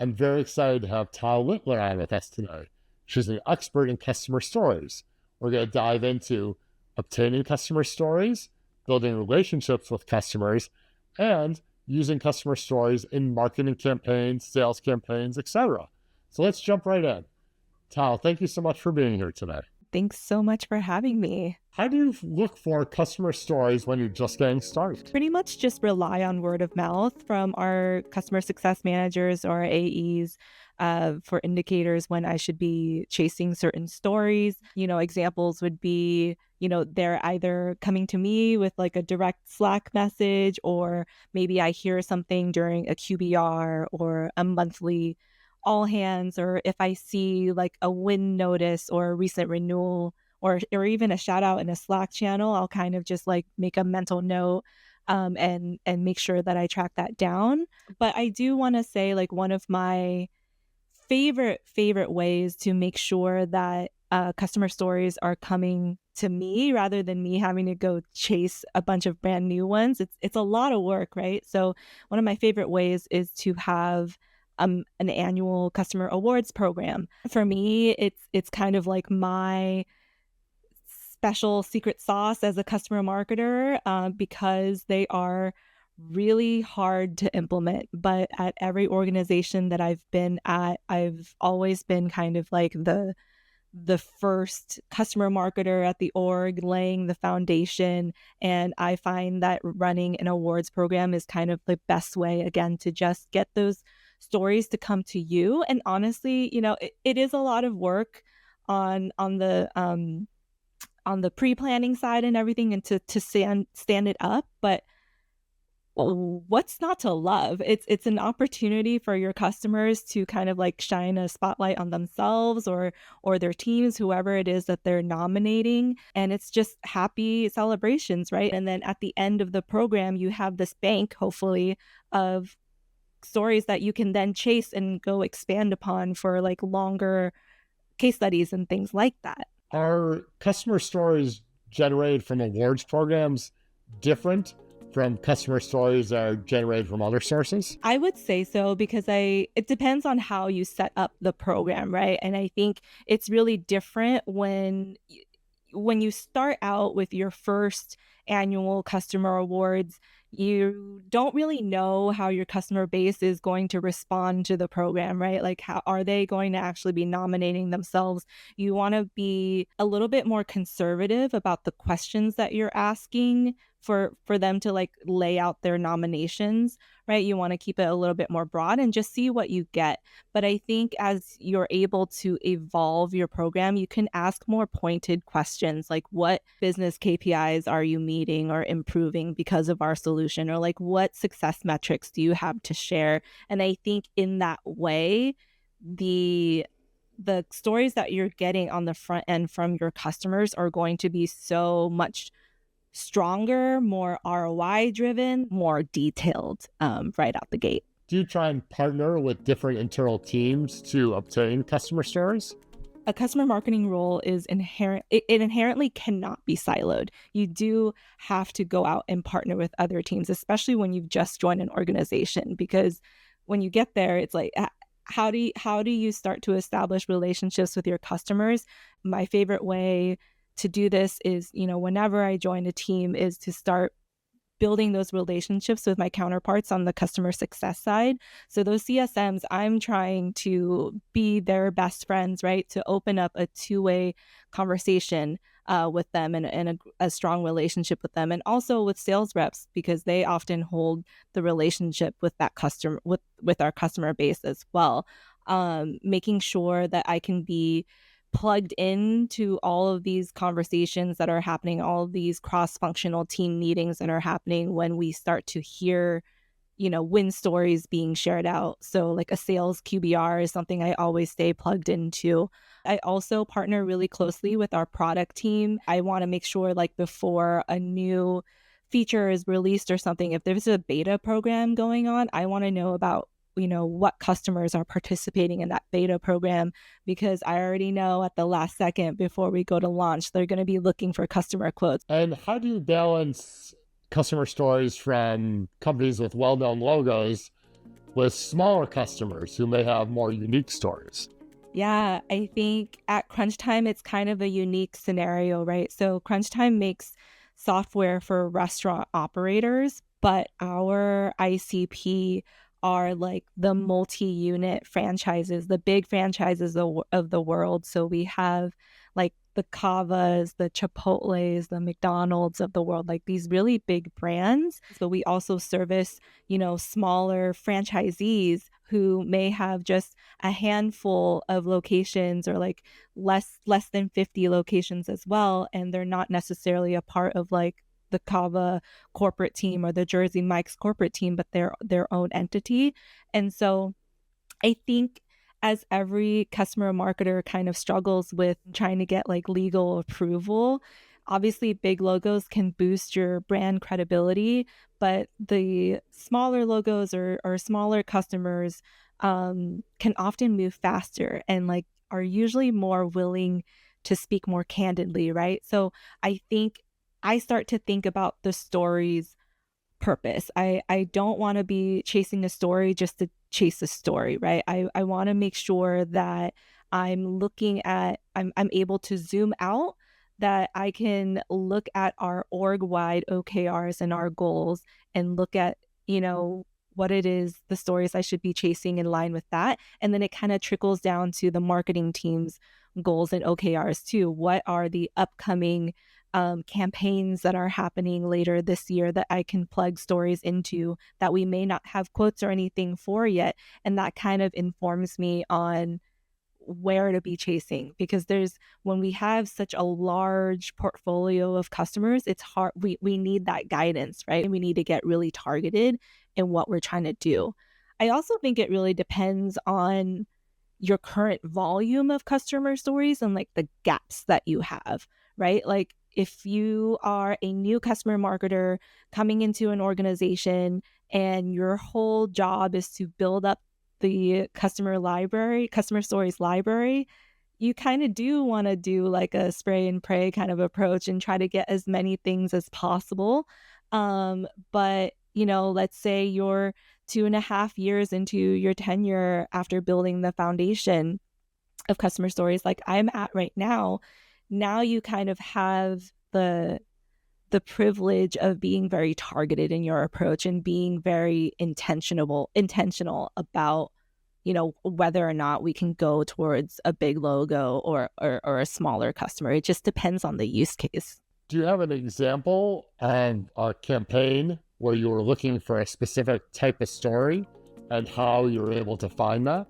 I'm very excited to have Thao Littler on with us today. She's an expert in customer stories. We're going to dive into obtaining customer stories, building relationships with customers, and using customer stories in marketing campaigns, sales campaigns, etc. So let's jump right in. Thao, thank you so much for being here today. Thanks so much for having me. How do you look for customer stories when you're just getting started? Pretty much just rely on word of mouth from our customer success managers or AEs for indicators when I should be chasing certain stories. Examples would be, they're either coming to me with like a direct Slack message, or maybe I hear something during a QBR or a monthly all hands, or if I see like a win notice or a recent renewal, or even a shout out in a Slack channel, I'll kind of just like make a mental note and make sure that I track that down. But I do want to say, like, one of my favorite ways to make sure that customer stories are coming to me rather than me having to go chase a bunch of brand new ones. It's a lot of work, right? So one of my favorite ways is to have an annual customer awards program. For me, it's kind of like my special secret sauce as a customer marketer, because they are really hard to implement. But at every organization that I've been at, I've always been kind of like the first customer marketer at the org, laying the foundation. And I find that running an awards program is kind of the best way, again, to just get those stories to come to you. And honestly, it is a lot of work on the pre-planning side and everything, and to stand it up. But what's not to love? It's an opportunity for your customers to kind of like shine a spotlight on themselves or their teams, whoever it is that they're nominating. And it's just happy celebrations, right? And then at the end of the program, you have this bank, hopefully, of stories that you can then chase and go expand upon for like longer case studies and things like that. Are customer stories generated from awards programs different from customer stories that are generated from other sources? I would say so, because it depends on how you set up the program, right? And I think it's really different when you start out with your first annual customer awards. You don't really know how your customer base is going to respond to the program, right? Like, how are they going to actually be nominating themselves? You want to be a little bit more conservative about the questions that you're asking for them to like lay out their nominations, right? You want to keep it a little bit more broad and just see what you get. But I think as you're able to evolve your program, you can ask more pointed questions, like, what business KPIs are you meeting or improving because of our solution? Or like, what success metrics do you have to share? And I think in that way, the stories that you're getting on the front end from your customers are going to be so much stronger, more ROI driven, more detailed, right out the gate. Do you try and partner with different internal teams to obtain customer stories? A customer marketing role is inherent. It inherently cannot be siloed. You do have to go out and partner with other teams, especially when you've just joined an organization, because when you get there, it's like, how do you start to establish relationships with your customers? My favorite way to do this is, whenever I join a team, is to start building those relationships with my counterparts on the customer success side. So those CSMs, I'm trying to be their best friends, right? To open up a two-way conversation with them, and a strong relationship with them, and also with sales reps, because they often hold the relationship with that customer, with our customer base as well. Making sure that I can be plugged into all of these conversations that are happening, all of these cross-functional team meetings that are happening when we start to hear, win stories being shared out. So like a sales QBR is something I always stay plugged into. I also partner really closely with our product team. I want to make sure, like, before a new feature is released or something, if there's a beta program going on, I want to know about what customers are participating in that beta program, because I already know at the last second before we go to launch, they're going to be looking for customer quotes. And how do you balance customer stories from companies with well-known logos with smaller customers who may have more unique stories? Yeah, I think at crunch time, it's kind of a unique scenario, right? So crunch time makes software for restaurant operators, but our ICP are like the multi-unit franchises, the big franchises of the world. So we have like the Cavas, the Chipotles, the McDonald's of the world, like these really big brands. But we also service, smaller franchisees who may have just a handful of locations or like less than 50 locations as well, and they're not necessarily a part of like the Kava corporate team or the Jersey Mike's corporate team, but they're their own entity. And so I think as every customer marketer kind of struggles with trying to get like legal approval, obviously big logos can boost your brand credibility, but the smaller logos or smaller customers can often move faster and like are usually more willing to speak more candidly, right? So I think I start to think about the stories purpose. I don't want to be chasing a story just to chase a story, right? I want to make sure that I'm able to zoom out, that I can look at our org wide OKRs and our goals and look at, what it is, the stories I should be chasing in line with that. And then it kind of trickles down to the marketing team's goals and OKRs too. What are the upcoming campaigns that are happening later this year that I can plug stories into that we may not have quotes or anything for yet? And that kind of informs me on where to be chasing, because when we have such a large portfolio of customers, it's hard. We need that guidance, right? And we need to get really targeted in what we're trying to do. I also think it really depends on your current volume of customer stories and like the gaps that you have, right? Like if you are a new customer marketer coming into an organization and your whole job is to build up the customer stories library, you kind of do want to do like a spray and pray kind of approach and try to get as many things as possible. But let's say you're 2.5 years into your tenure after building the foundation of customer stories like I'm at right now. Now you kind of have the privilege of being very targeted in your approach and being very intentional about whether or not we can go towards a big logo or a smaller customer. It just depends on the use case. Do you have an example of a campaign where you were looking for a specific type of story and how you were able to find that?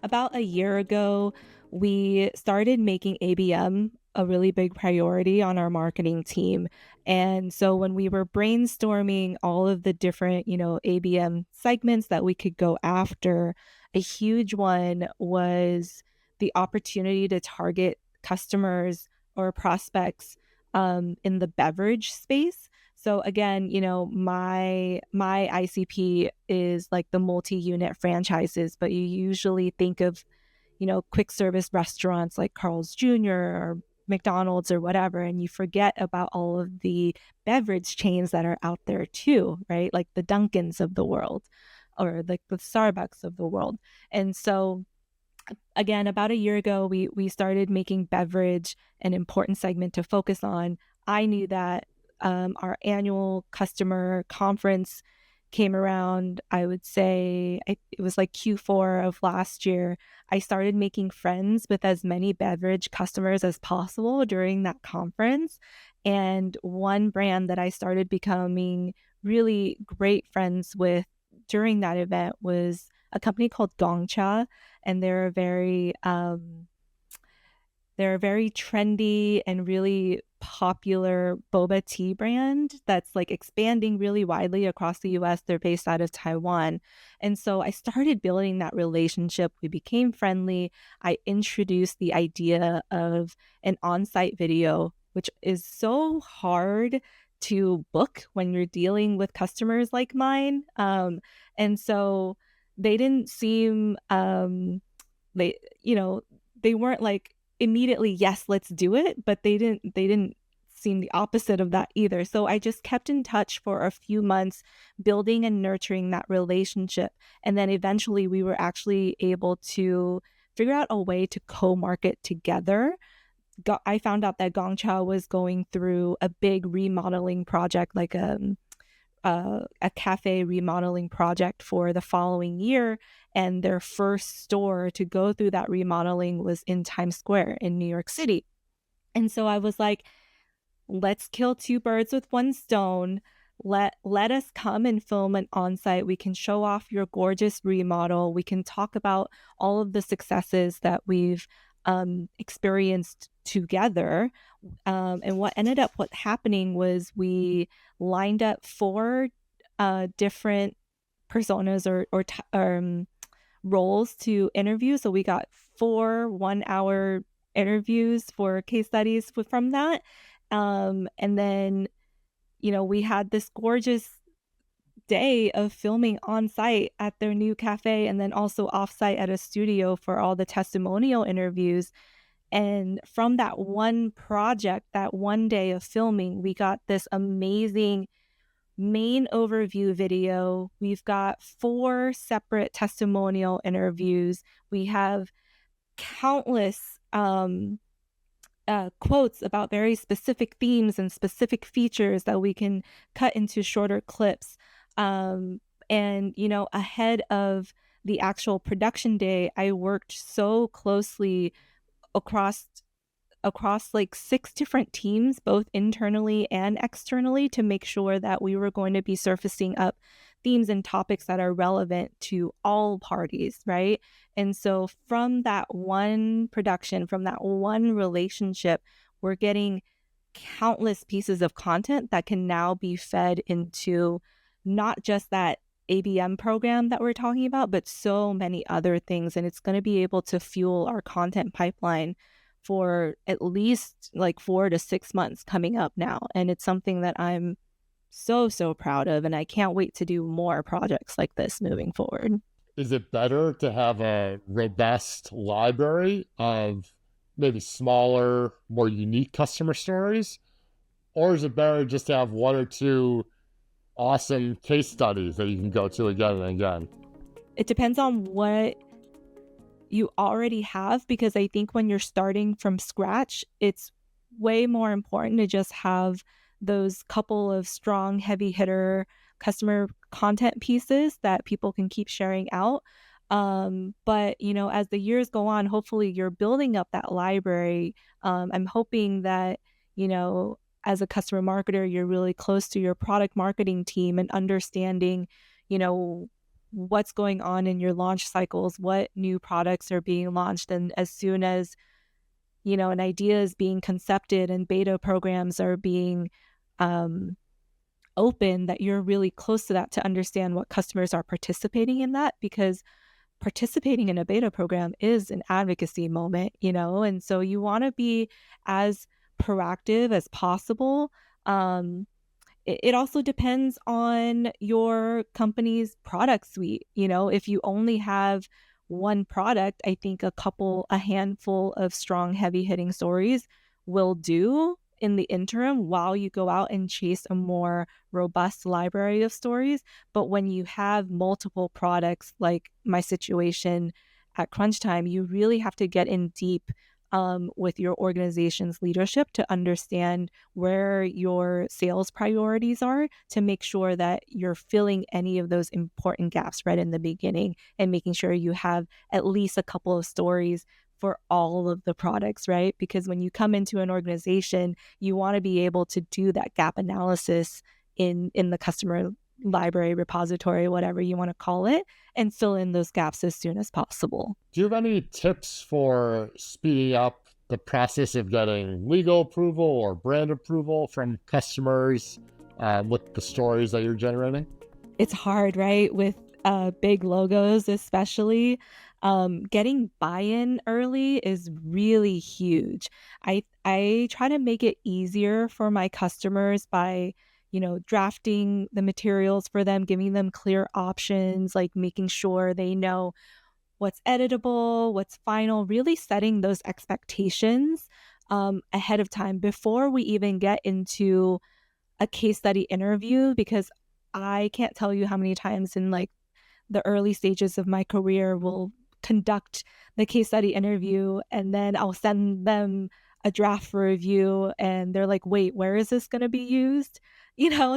About a year ago, we started making ABM a really big priority on our marketing team. And so when we were brainstorming all of the different, ABM segments that we could go after, a huge one was the opportunity to target customers or prospects in the beverage space. So again, my ICP is like the multi-unit franchises, but you usually think of, quick service restaurants like Carl's Jr. or McDonald's or whatever, and you forget about all of the beverage chains that are out there too, right? Like the Dunkins of the world or like the Starbucks of the world. And so again, about a year ago, we started making beverage an important segment to focus on. I knew that our annual customer conference came around, I would say it was like Q4 of last year. I started making friends with as many beverage customers as possible during that conference. And one brand that I started becoming really great friends with during that event was a company called Gongcha, and they're a very trendy and really popular boba tea brand that's like expanding really widely across the US. They're based out of Taiwan. And so I started building that relationship. We became friendly. I introduced the idea of an on-site video, which is so hard to book when you're dealing with customers like mine. And so they didn't seem they you know they weren't like immediately, yes, let's do it, but they didn't seen the opposite of that either. So I just kept in touch for a few months, building and nurturing that relationship. And then eventually we were actually able to figure out a way to co-market together. I found out that Gongcha was going through a big remodeling project, like a cafe remodeling project for the following year. And their first store to go through that remodeling was in Times Square in New York City. And so I was like, let's kill two birds with one stone. Let us come and film an on-site. We can show off your gorgeous remodel. We can talk about all of the successes that we've experienced together. And what happening was we lined up four different personas or roles to interview. So we got 4 1-hour interviews for case studies from that. And then, we had this gorgeous day of filming on site at their new cafe and then also off site at a studio for all the testimonial interviews. And from that one project, that one day of filming, we got this amazing main overview video. We've got 4 separate testimonial interviews. We have countless quotes about very specific themes and specific features that we can cut into shorter clips. And, ahead of the actual production day, I worked so closely across like 6 different teams, both internally and externally, to make sure that we were going to be surfacing up themes and topics that are relevant to all parties, right? And so from that one production, from that one relationship, we're getting countless pieces of content that can now be fed into not just that ABM program that we're talking about, but so many other things. And it's going to be able to fuel our content pipeline for at least like 4 to 6 months coming up now. And it's something that I'm so proud of. And I can't wait to do more projects like this moving forward. Is it better to have a robust library of maybe smaller, more unique customer stories? Or is it better just to have 1 or 2 awesome case studies that you can go to again and again? It depends on what you already have, because I think when you're starting from scratch, it's way more important to just have those couple of strong, heavy hitter customer content pieces that people can keep sharing out. But as the years go on, hopefully you're building up that library. I'm hoping that, as a customer marketer, you're really close to your product marketing team and understanding, what's going on in your launch cycles, what new products are being launched. And as soon as, an idea is being concepted and beta programs are being open, that you're really close to that to understand what customers are participating in that, because participating in a beta program is an advocacy moment, and so you want to be as proactive as possible. It also depends on your company's product suite. If you only have one product, I think a handful of strong, heavy hitting stories will do in the interim while you go out and chase a more robust library of stories. But when you have multiple products, like my situation at Crunch Time, you really have to get in deep with your organization's leadership to understand where your sales priorities are, to make sure that you're filling any of those important gaps right in the beginning and making sure you have at least a couple of stories for all of the products, right? Because when you come into an organization, you want to be able to do that gap analysis in the customer library, repository, whatever you want to call it, and fill in those gaps as soon as possible. Do you have any tips for speeding up the process of getting legal approval or brand approval from customers with the stories that you're generating? It's hard, right? With big logos, especially. Getting buy-in early is really huge. I try to make it easier for my customers by drafting the materials for them, giving them clear options, like making sure they know what's editable, what's final, really setting those expectations. ahead of time before we even get into a case study interview, because I can't tell you how many times in like the early stages of my career will conduct the case study interview, and then I'll send them a draft for review and they're like, wait, where is this going to be used?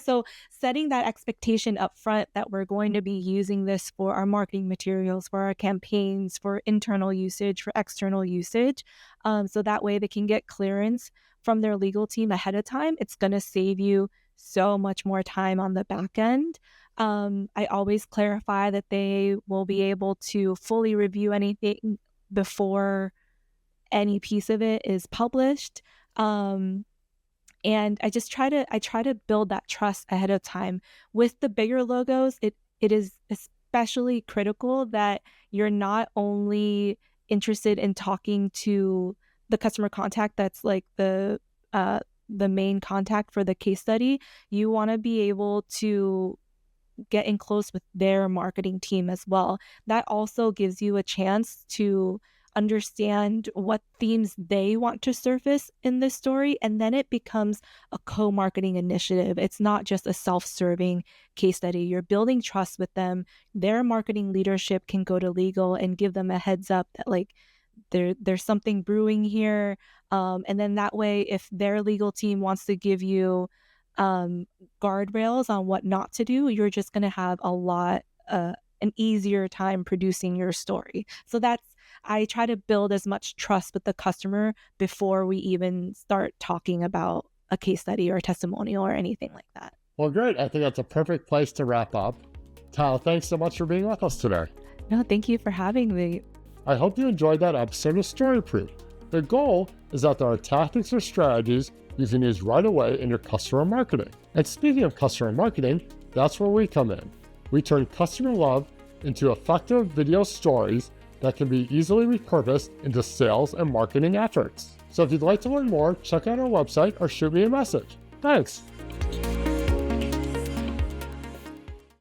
So setting that expectation up front that we're going to be using this for our marketing materials, for our campaigns, for internal usage, for external usage. So that way they can get clearance from their legal team ahead of time. It's going to save you so much more time on the back end. I always clarify that they will be able to fully review anything before any piece of it is published. And I try to build that trust ahead of time. With the bigger logos, it is especially critical that you're not only interested in talking to the customer contact that's like the main contact for the case study. You want to be able to get in close with their marketing team as well. That also gives you a chance to understand what themes they want to surface in this story, and then it becomes a co-marketing initiative. It's not just a self-serving case study. You're building trust with them. Their marketing leadership can go to legal and give them a heads up that like there's something brewing here, and then that way if their legal team wants to give you guardrails on what not to do, you're just going to have an easier time producing your story. So I try to build as much trust with the customer before we even start talking about a case study or a testimonial or anything like that. Well, great. I think that's a perfect place to wrap up. Thao, thanks so much for being with us today. No, thank you for having me. I hope you enjoyed that episode of StoryProof. The goal is that there are tactics or strategies you can use right away in your customer marketing. And speaking of customer marketing, that's where we come in. We turn customer love into effective video stories that can be easily repurposed into sales and marketing efforts. So if you'd like to learn more, check out our website or shoot me a message. Thanks.